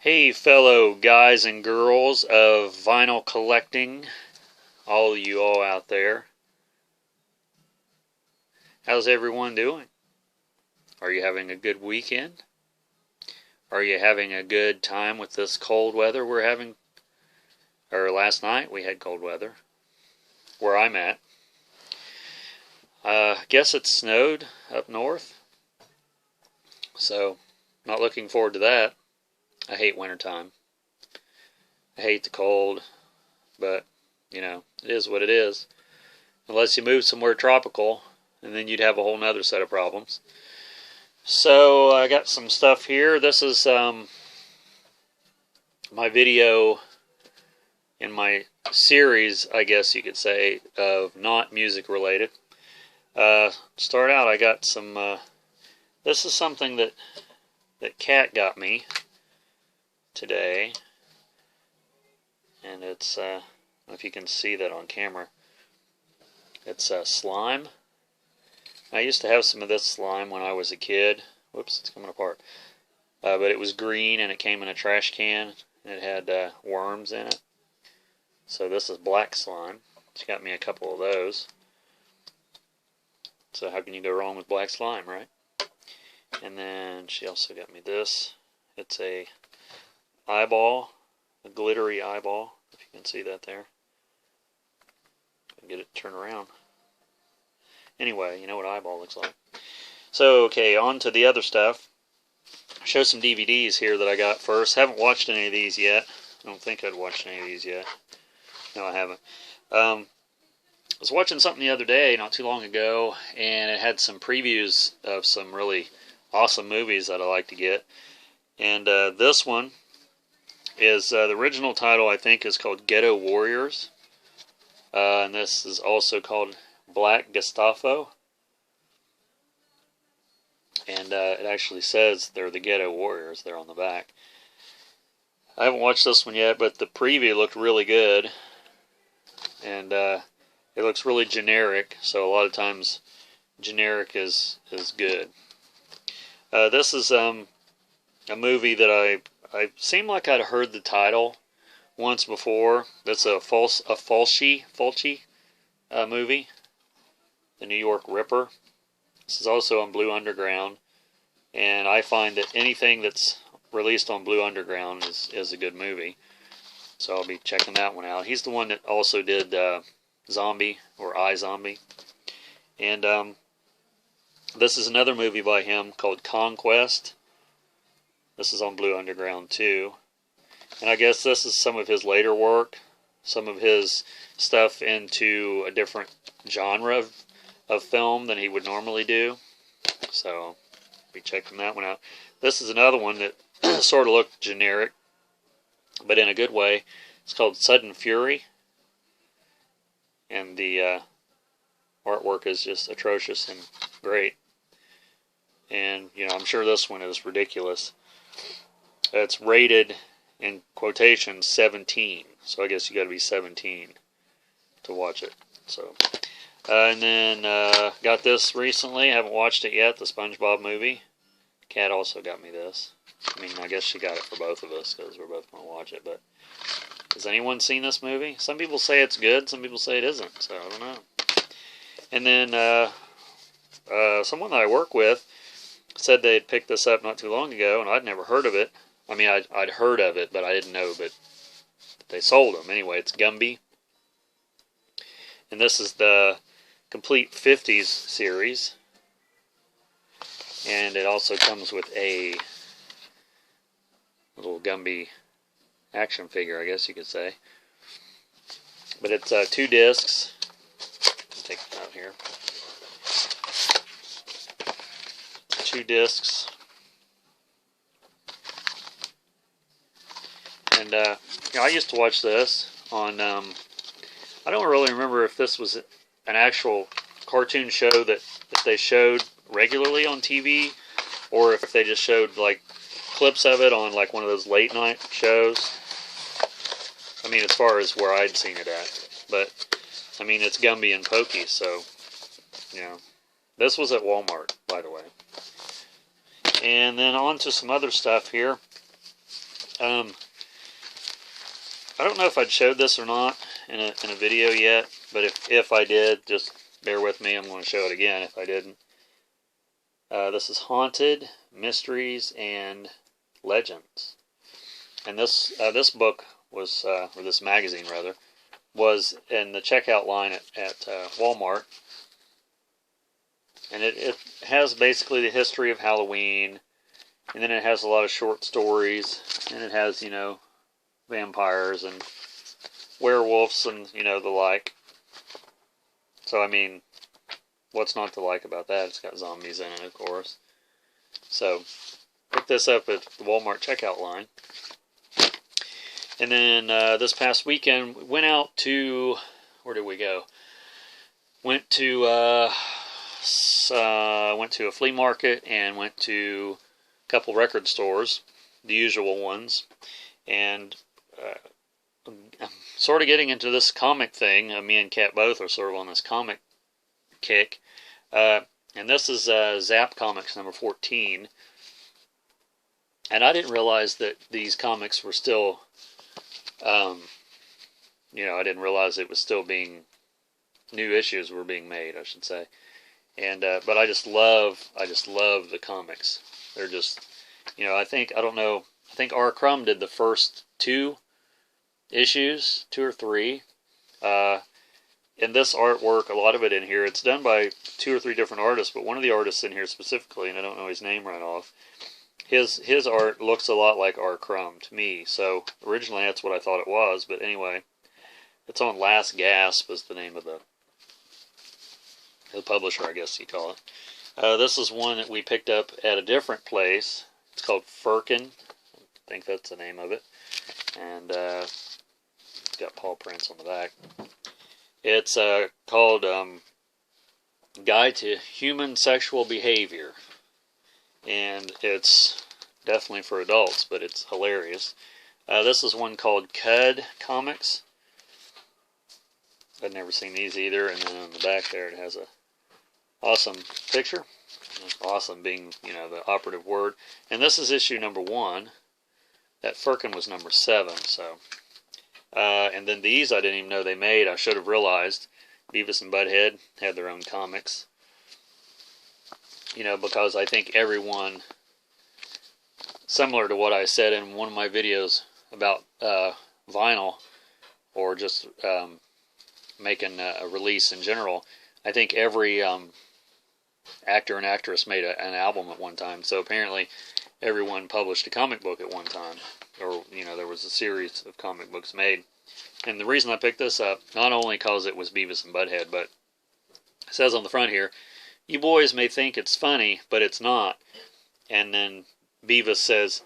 Hey fellow guys and girls of vinyl collecting, all of you all out there. How's everyone doing? Are you having a good weekend? Are you having a good time with this cold weather we're having? Or last night we had cold weather, where I'm at. Guess it snowed up north, so not looking forward to that. I hate wintertime. I hate the cold, but, you know, it is what it is. Unless you move somewhere tropical, and then you'd have a whole nother set of problems. So, I got some stuff here. This is my video in my series, I guess you could say, of not music related. Start out, I got some, this is something that Kat got me today, and it's, I don't know if you can see that on camera, it's slime. I used to have some of this slime when I was a kid. Whoops, it's coming apart. But it was green, and it came in a trash can, and it had worms in it. So this is black slime. She got me a couple of those. So how can you go wrong with black slime, right? And then she also got me this. It's a eyeball, a glittery eyeball, if you can see that there. Get it turned around. Anyway, you know what eyeball looks like. So, okay, on to the other stuff. I'll show some DVDs here that I got first. Haven't watched any of these yet. I don't think I'd watched any of these yet. No, I haven't. I was watching something the other day, not too long ago, and it had some previews of some really awesome movies that I like to get. And this one is, the original title, I think, is called Ghetto Warriors. And this is also called Black Gestapo. And it actually says they're the Ghetto Warriors there on the back. I haven't watched this one yet, but the preview looked really good. And it looks really generic, so a lot of times generic is good. This is a movie that I seemed like I'd heard the title once before. That's a Fulci movie, The New York Ripper. This is also on Blue Underground, and I find that anything that's released on Blue Underground is a good movie. So I'll be checking that one out. He's the one that also did Zombie, or iZombie. And this is another movie by him called Conquest. This is on Blue Underground too. And I guess this is some of his later work, some of his stuff into a different genre of film than he would normally do. So I'll be checking that one out. This is another one that sort of looked generic, but in a good way. It's called Sudden Fury. And the artwork is just atrocious and great. And, you know, I'm sure this one is ridiculous. It's rated, in quotation, 17. So I guess you got to be 17 to watch it. So, and then got this recently. I haven't watched it yet. The SpongeBob movie. Kat also got me this. I mean, I guess she got it for both of us because we're both going to watch it. But has anyone seen this movie? Some people say it's good. Some people say it isn't. So I don't know. And then someone that I work with said they had picked this up not too long ago, and I'd never heard of it. I mean, I'd heard of it, but I didn't know that they sold them. Anyway, it's Gumby. And this is the complete 50s series. And it also comes with a little Gumby action figure, I guess you could say. But it's 2 discs. I'll take it out here. 2 discs. And you know, I used to watch this on, I don't really remember if this was an actual cartoon show that they showed regularly on TV, or if they just showed like clips of it on like one of those late night shows. I mean, as far as where I'd seen it at. But, I mean, it's Gumby and Pokey, so, you know. This was at Walmart, by the way. And then on to some other stuff here. I don't know if I'd showed this or not in a video yet, but if I did, just bear with me. I'm going to show it again if I didn't. This is Haunted Mysteries and Legends, and this book was, or this magazine rather, was in the checkout line at Walmart, and it has basically the history of Halloween, and then it has a lot of short stories, and it has, you know, vampires and werewolves and, you know, the like. So, I mean, what's not to like about that? It's got zombies in it, of course. So, picked this up at the Walmart checkout line. And then this past weekend, we went out to, where did we go? Went to a flea market and went to a couple record stores, the usual ones. And I'm sort of getting into this comic thing. Me and Kat both are sort of on this comic kick. And this is Zap Comics number 14. And I didn't realize that these comics were still, you know, I didn't realize it was still being, new issues were being made, I should say. And but I just love the comics. They're just, you know, I think R. Crumb did the first 2 issues, 2 or 3. And this artwork, a lot of it in here, it's done by 2 or 3 different artists, but one of the artists in here specifically, and I don't know his name right off, his art looks a lot like R. Crumb to me. So originally that's what I thought it was, but anyway, it's on Last Gasp is the name of the publisher, I guess you call it. This is one that we picked up at a different place. It's called Firkin. I think that's the name of it. And it's got paw prints on the back. It's called Guide to Human Sexual Behavior. And it's definitely for adults, but it's hilarious. This is one called Cud Comics. I'd never seen these either. And then on the back there it has a awesome picture. Awesome being, you know, the operative word. And this is issue number 1. That Firkin was number 7. So, and then these I didn't even know they made. I should have realized. Beavis and Butthead had their own comics. You know, because I think everyone, similar to what I said in one of my videos about vinyl, or just making a release in general, I think every actor and actress made an album at one time. So apparently everyone published a comic book at one time. Or, you know, there was a series of comic books made. And the reason I picked this up, not only because it was Beavis and Butthead, but it says on the front here, "You boys may think it's funny, but it's not." And then Beavis says,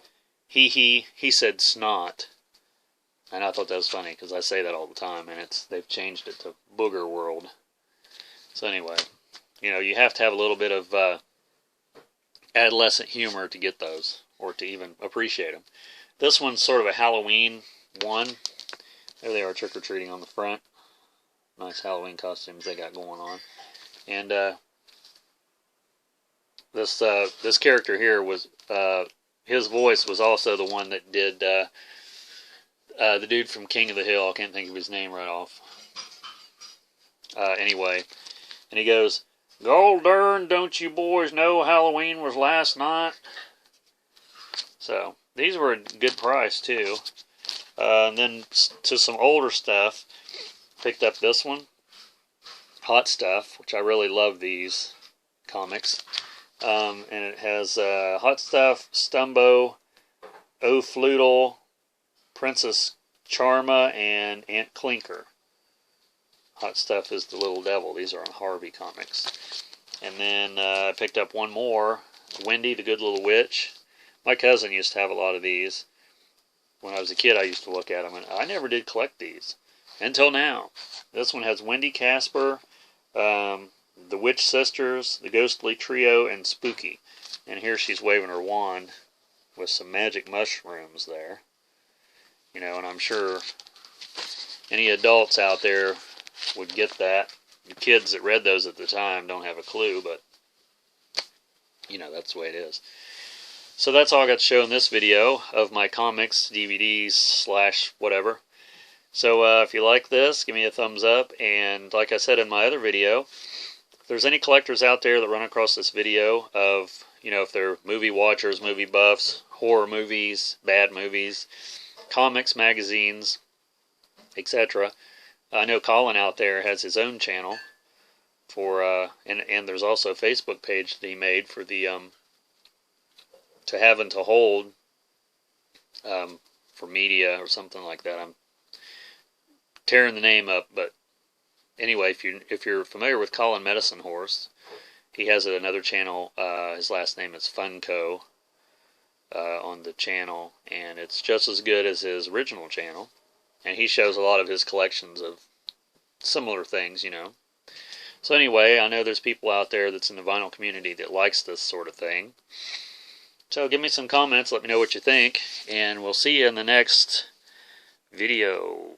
he said snot. And I thought that was funny, because I say that all the time, and they've changed it to Booger World. So anyway, you know, you have to have a little bit of adolescent humor to get those, or to even appreciate them. This one's sort of a Halloween one. There they are, trick-or-treating on the front. Nice Halloween costumes they got going on. And this character here was, his voice was also the one that did the dude from King of the Hill. I can't think of his name right off. Anyway, and he goes, "Gol darn, don't you boys know Halloween was last night?" So these were a good price too. And then to some older stuff, picked up this one, Hot Stuff, which I really love these comics. And it has Hot Stuff, Stumbo, O Floodle, Princess Charma, and Aunt Clinker. Hot Stuff is the Little Devil. These are on Harvey Comics. And then I picked up one more, Wendy, the Good Little Witch. My cousin used to have a lot of these. When I was a kid, I used to look at them, and I never did collect these until now. This one has Wendy, Casper, the Witch Sisters, the Ghostly Trio, and Spooky. And here she's waving her wand with some magic mushrooms there. You know, and I'm sure any adults out there would get that. The kids that read those at the time don't have a clue, but, you know, that's the way it is. So that's all I got to show in this video of my comics, DVDs, slash whatever. So if you like this, give me a thumbs up, and like I said in my other video, if there's any collectors out there that run across this video of, you know, if they're movie watchers, movie buffs, horror movies, bad movies, comics, magazines, etc. I know Colin out there has his own channel for, and there's also a Facebook page that he made for the, to have and to hold, for media or something like that. I'm tearing the name up, but anyway, if you're familiar with Colin Medicine Horse, he has another channel. His last name is Funko on the channel, and it's just as good as his original channel. And he shows a lot of his collections of similar things, you know. So anyway, I know there's people out there that's in the vinyl community that likes this sort of thing. So give me some comments, let me know what you think, and we'll see you in the next video.